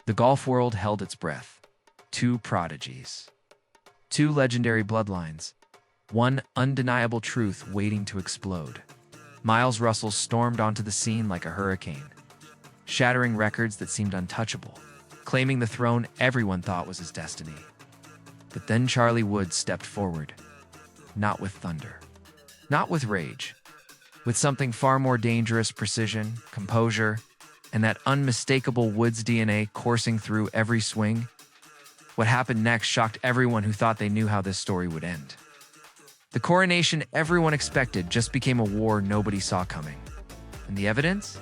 The golf world held its breath. Two prodigies. Two legendary bloodlines. One undeniable truth waiting to explode. Miles Russell stormed onto the scene like a hurricane, shattering records that seemed untouchable, claiming the throne everyone thought was his destiny. But then Charlie Woods stepped forward. Not with thunder. Not with rage. With something far more dangerous: precision, composure, and that unmistakable Woods DNA coursing through every swing. What happened next shocked everyone who thought they knew how this story would end. The coronation everyone expected just became a war nobody saw coming. And the evidence?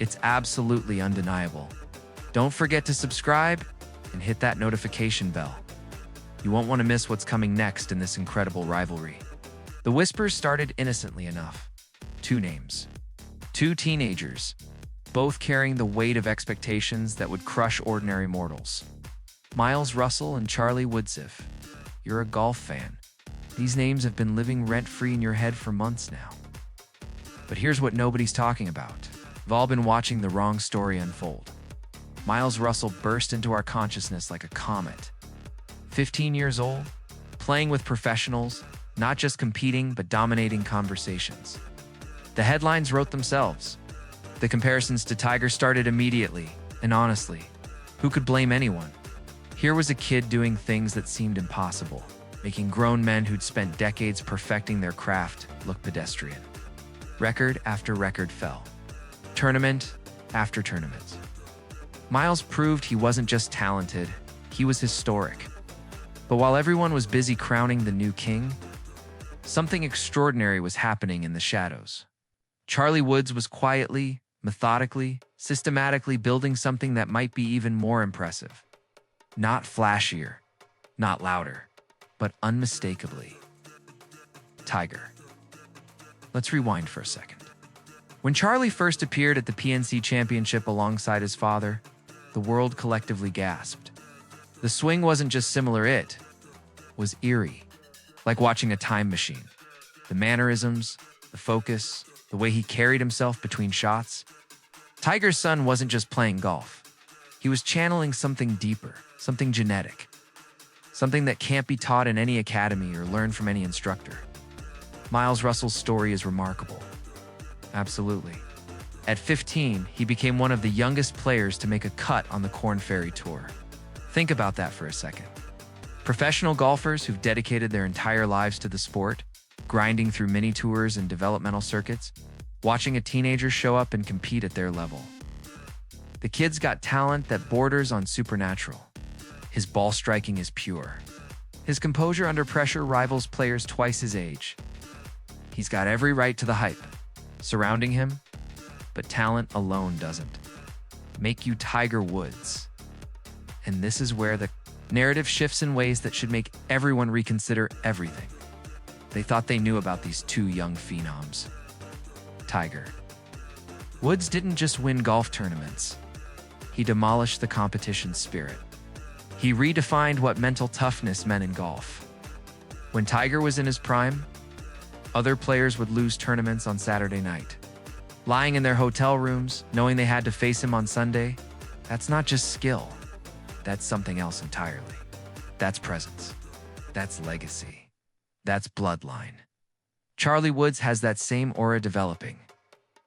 It's absolutely undeniable. Don't forget to subscribe and hit that notification bell. You won't want to miss what's coming next in this incredible rivalry. The whispers started innocently enough. Two names. Two teenagers, both carrying the weight of expectations that would crush ordinary mortals. Miles Russell and Charlie Woods. If you're a golf fan, these names have been living rent-free in your head for months now. But here's what nobody's talking about. We've all been watching the wrong story unfold. Miles Russell burst into our consciousness like a comet. 15 years old, playing with professionals, not just competing but dominating conversations. The headlines wrote themselves. The comparisons to Tiger started immediately, and honestly, who could blame anyone? Here was a kid doing things that seemed impossible, making grown men who'd spent decades perfecting their craft look pedestrian. Record after record fell. Tournament after tournament. Miles proved he wasn't just talented, he was historic. But while everyone was busy crowning the new king, something extraordinary was happening in the shadows. Charlie Woods was quietly, methodically, systematically building something that might be even more impressive. Not flashier, not louder, but unmistakably Tiger. Let's rewind for a second. When Charlie first appeared at the PNC Championship alongside his father, the world collectively gasped. The swing wasn't just similar, it was eerie, like watching a time machine. The mannerisms, the focus, the way he carried himself between shots. Tiger's son wasn't just playing golf. He was channeling something deeper, something genetic, something that can't be taught in any academy or learned from any instructor. Miles Russell's story is remarkable. Absolutely. At 15, he became one of the youngest players to make a cut on the Korn Ferry Tour. Think about that for a second. Professional golfers who've dedicated their entire lives to the sport, grinding through mini tours and developmental circuits, watching a teenager show up and compete at their level. The kid's got talent that borders on supernatural. His ball striking is pure. His composure under pressure rivals players twice his age. He's got every right to the hype surrounding him, but talent alone doesn't make you Tiger Woods. And this is where the narrative shifts in ways that should make everyone reconsider everything they thought they knew about these two young phenoms. Tiger Woods didn't just win golf tournaments. He demolished the competition spirit. He redefined what mental toughness meant in golf. When Tiger was in his prime, other players would lose tournaments on Saturday night. Lying in their hotel rooms, knowing they had to face him on Sunday, that's not just skill. That's something else entirely. That's presence. That's legacy. That's bloodline. Charlie Woods has that same aura developing.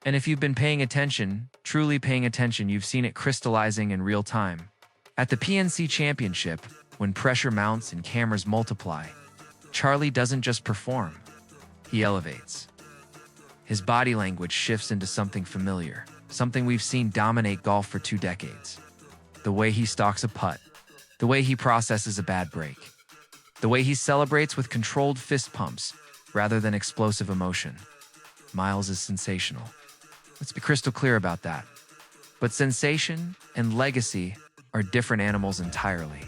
And if you've been paying attention, truly paying attention, you've seen it crystallizing in real time. At the PNC Championship, when pressure mounts and cameras multiply, Charlie doesn't just perform, he elevates. His body language shifts into something familiar, something we've seen dominate golf for 2 decades. The way he stalks a putt, the way he processes a bad break, the way he celebrates with controlled fist pumps rather than explosive emotion. Miles is sensational. Let's be crystal clear about that. But sensation and legacy are different animals entirely.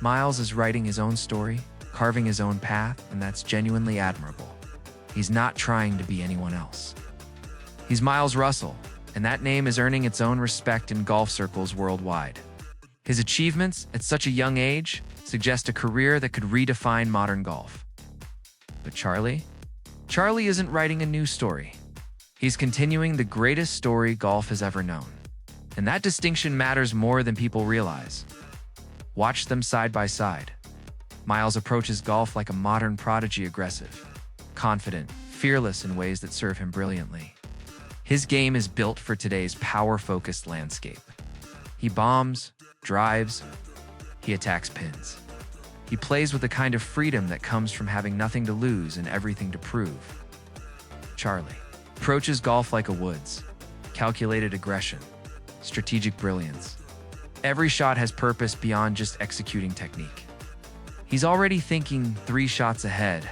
Miles is writing his own story, carving his own path, and that's genuinely admirable. He's not trying to be anyone else. He's Miles Russell, and that name is earning its own respect in golf circles worldwide. His achievements at such a young age suggest a career that could redefine modern golf. But Charlie? Charlie isn't writing a new story. He's continuing the greatest story golf has ever known. And that distinction matters more than people realize. Watch them side by side. Miles approaches golf like a modern prodigy, aggressive, confident, fearless in ways that serve him brilliantly. His game is built for today's power-focused landscape. He bombs, drives, he attacks pins. He plays with the kind of freedom that comes from having nothing to lose and everything to prove. Charlie approaches golf like a woods, calculated aggression, strategic brilliance. Every shot has purpose beyond just executing technique. He's already thinking 3 shots ahead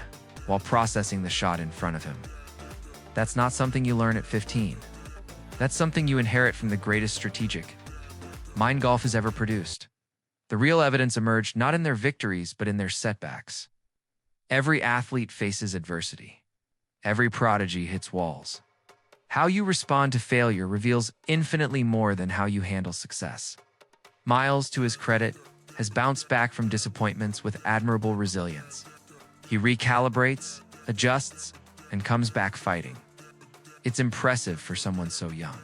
while processing the shot in front of him. That's not something you learn at 15. That's something you inherit from the greatest strategic mind golf has ever produced. The real evidence emerged not in their victories, but in their setbacks. Every athlete faces adversity. Every prodigy hits walls. How you respond to failure reveals infinitely more than how you handle success. Miles, to his credit, has bounced back from disappointments with admirable resilience. He recalibrates, adjusts, and comes back fighting. It's impressive for someone so young.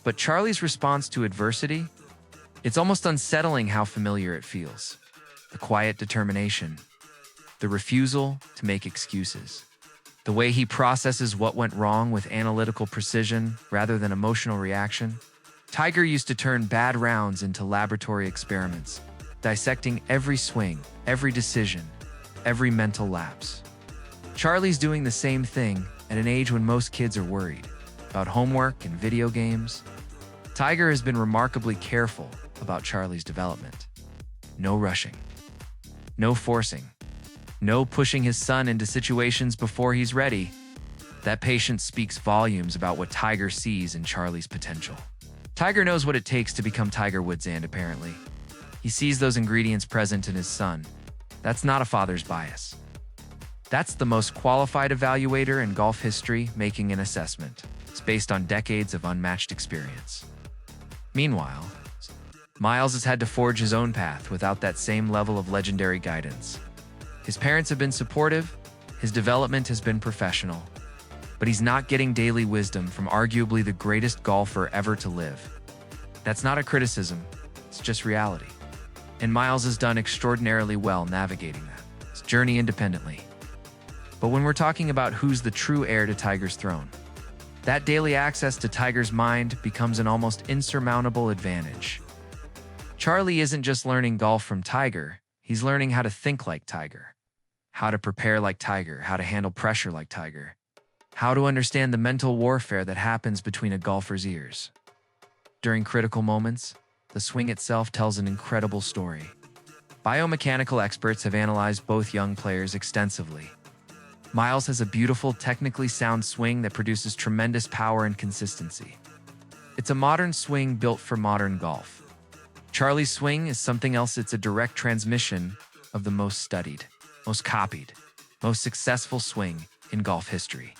But Charlie's response to adversity? It's almost unsettling how familiar it feels. The quiet determination, the refusal to make excuses, the way he processes what went wrong with analytical precision rather than emotional reaction. Tiger used to turn bad rounds into laboratory experiments, dissecting every swing, every decision, every mental lapse. Charlie's doing the same thing at an age when most kids are worried about homework and video games. Tiger has been remarkably careful about Charlie's development. No rushing. No forcing. No pushing his son into situations before he's ready. That patience speaks volumes about what Tiger sees in Charlie's potential. Tiger knows what it takes to become Tiger Woods, and apparently, he sees those ingredients present in his son. That's not a father's bias. That's the most qualified evaluator in golf history making an assessment. It's based on decades of unmatched experience. Meanwhile, Miles has had to forge his own path without that same level of legendary guidance. His parents have been supportive, his development has been professional, but he's not getting daily wisdom from arguably the greatest golfer ever to live. That's not a criticism, it's just reality. And Miles has done extraordinarily well navigating that journey independently. But when we're talking about who's the true heir to Tiger's throne, that daily access to Tiger's mind becomes an almost insurmountable advantage. Charlie isn't just learning golf from Tiger, he's learning how to think like Tiger, how to prepare like Tiger, how to handle pressure like Tiger, how to understand the mental warfare that happens between a golfer's ears. During critical moments, the swing itself tells an incredible story. Biomechanical experts have analyzed both young players extensively. Miles has a beautiful, technically sound swing that produces tremendous power and consistency. It's a modern swing built for modern golf. Charlie's swing is something else. It's a direct transmission of the most studied, most copied, most successful swing in golf history.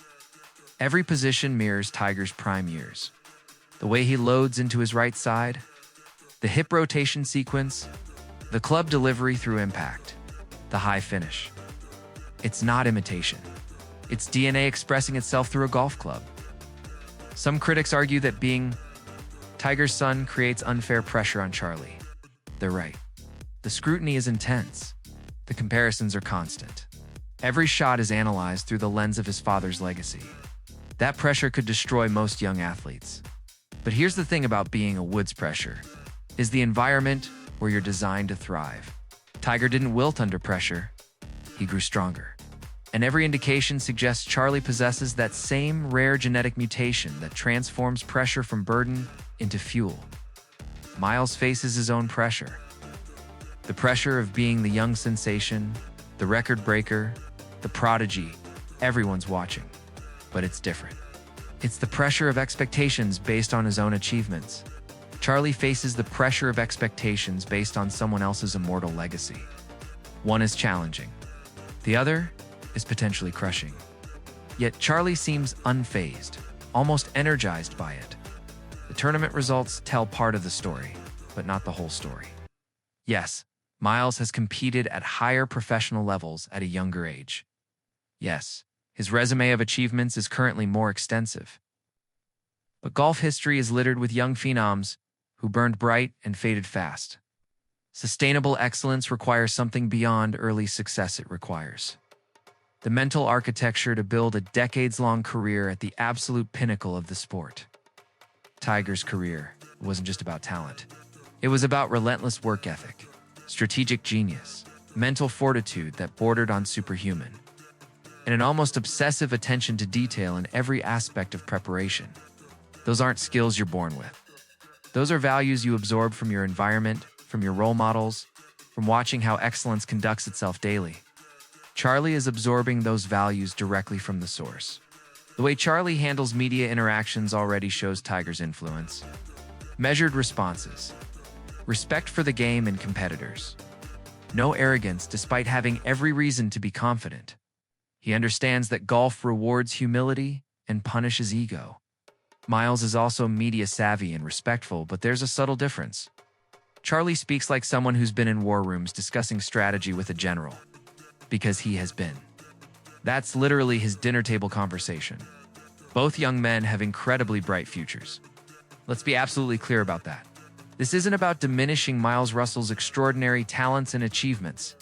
Every position mirrors Tiger's prime years. The way he loads into his right side, the hip rotation sequence, the club delivery through impact, the high finish. It's not imitation. It's DNA expressing itself through a golf club. Some critics argue that being Tiger's son creates unfair pressure on Charlie. They're right. The scrutiny is intense. The comparisons are constant. Every shot is analyzed through the lens of his father's legacy. That pressure could destroy most young athletes. But here's the thing about being a Woods pressure, is the environment where you're designed to thrive. Tiger didn't wilt under pressure. He grew stronger. And every indication suggests Charlie possesses that same rare genetic mutation that transforms pressure from burden into fuel. Miles faces his own pressure. The pressure of being the young sensation, the record breaker, the prodigy. Everyone's watching. But it's different. It's the pressure of expectations based on his own achievements. Charlie faces the pressure of expectations based on someone else's immortal legacy. One is challenging. The other is potentially crushing. Yet Charlie seems unfazed, almost energized by it. The tournament results tell part of the story, but not the whole story. Yes, Miles has competed at higher professional levels at a younger age. Yes, his resume of achievements is currently more extensive. But golf history is littered with young phenoms who burned bright and faded fast. Sustainable excellence requires something beyond early success. It requires the mental architecture to build a decades-long career at the absolute pinnacle of the sport. Tiger's career wasn't just about talent. It was about relentless work ethic, strategic genius, mental fortitude that bordered on superhuman, and an almost obsessive attention to detail in every aspect of preparation. Those aren't skills you're born with. Those are values you absorb from your environment, from your role models, from watching how excellence conducts itself daily. Charlie is absorbing those values directly from the source. The way Charlie handles media interactions already shows Tiger's influence. Measured responses, respect for the game and competitors. No arrogance despite having every reason to be confident. He understands that golf rewards humility and punishes ego. Miles is also media savvy and respectful, but there's a subtle difference. Charlie speaks like someone who's been in war rooms discussing strategy with a general, because he has been. That's literally his dinner table conversation. Both young men have incredibly bright futures. Let's be absolutely clear about that. This isn't about diminishing Miles Russell's extraordinary talents and achievements.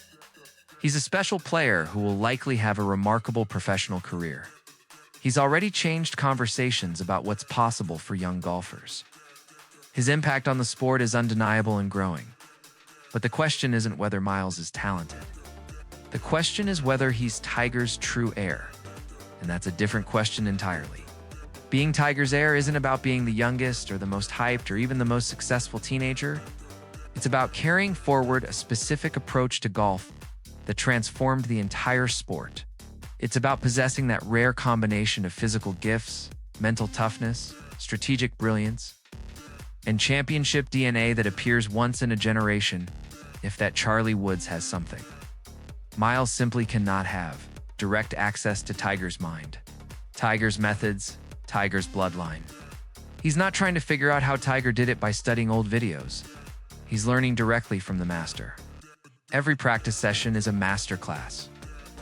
He's a special player who will likely have a remarkable professional career. He's already changed conversations about what's possible for young golfers. His impact on the sport is undeniable and growing. But the question isn't whether Miles is talented. The question is whether he's Tiger's true heir. And that's a different question entirely. Being Tiger's heir isn't about being the youngest or the most hyped or even the most successful teenager. It's about carrying forward a specific approach to golf that transformed the entire sport. It's about possessing that rare combination of physical gifts, mental toughness, strategic brilliance, and championship DNA that appears once in a generation, if that Charlie Woods has something. Miles simply cannot have direct access to Tiger's mind, Tiger's methods, Tiger's bloodline. He's not trying to figure out how Tiger did it by studying old videos. He's learning directly from the master. Every practice session is a master class.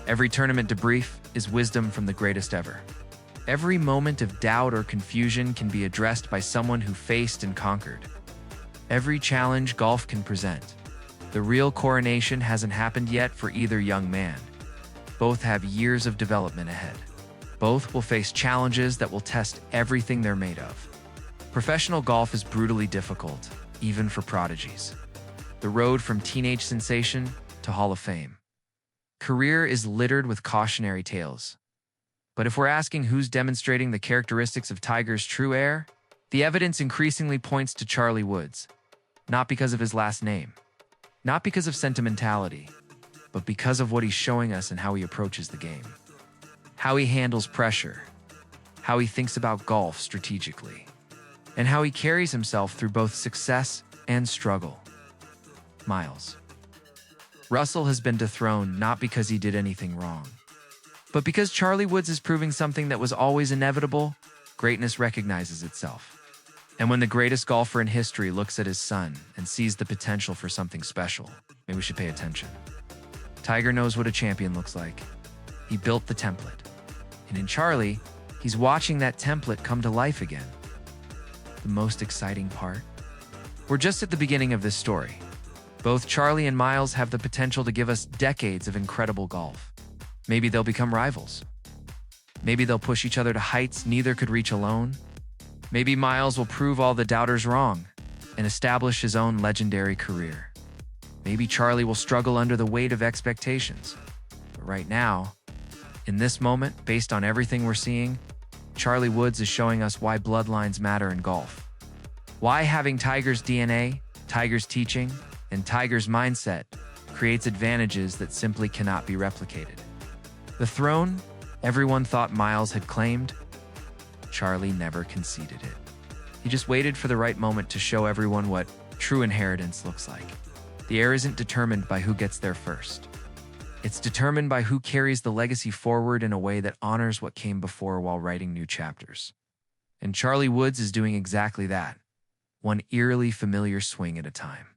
Every tournament debrief is wisdom from the greatest ever. Every moment of doubt or confusion can be addressed by someone who faced and conquered. Every challenge golf can present. The real coronation hasn't happened yet for either young man. Both have years of development ahead. Both will face challenges that will test everything they're made of. Professional golf is brutally difficult, even for prodigies. The road from teenage sensation to Hall of Fame. Career is littered with cautionary tales. But if we're asking who's demonstrating the characteristics of Tiger's true heir, the evidence increasingly points to Charlie Woods. Not because of his last name, not because of sentimentality, but because of what he's showing us and how he approaches the game. How he handles pressure, how he thinks about golf strategically, and how he carries himself through both success and struggle. Miles Russell has been dethroned not because he did anything wrong, but because Charlie Woods is proving something that was always inevitable. Greatness recognizes itself. And when the greatest golfer in history looks at his son and sees the potential for something special, maybe we should pay attention. Tiger knows what a champion looks like. He built the template. And in Charlie, he's watching that template come to life again. The most exciting part? We're just at the beginning of this story. Both Charlie and Miles have the potential to give us decades of incredible golf. Maybe they'll become rivals. Maybe they'll push each other to heights neither could reach alone. Maybe Miles will prove all the doubters wrong and establish his own legendary career. Maybe Charlie will struggle under the weight of expectations. But right now, in this moment, based on everything we're seeing, Charlie Woods is showing us why bloodlines matter in golf. Why having Tiger's DNA, Tiger's teaching, and Tiger's mindset creates advantages that simply cannot be replicated. The throne everyone thought Miles had claimed, Charlie never conceded it. He just waited for the right moment to show everyone what true inheritance looks like. The heir isn't determined by who gets there first. It's determined by who carries the legacy forward in a way that honors what came before while writing new chapters. And Charlie Woods is doing exactly that, one eerily familiar swing at a time.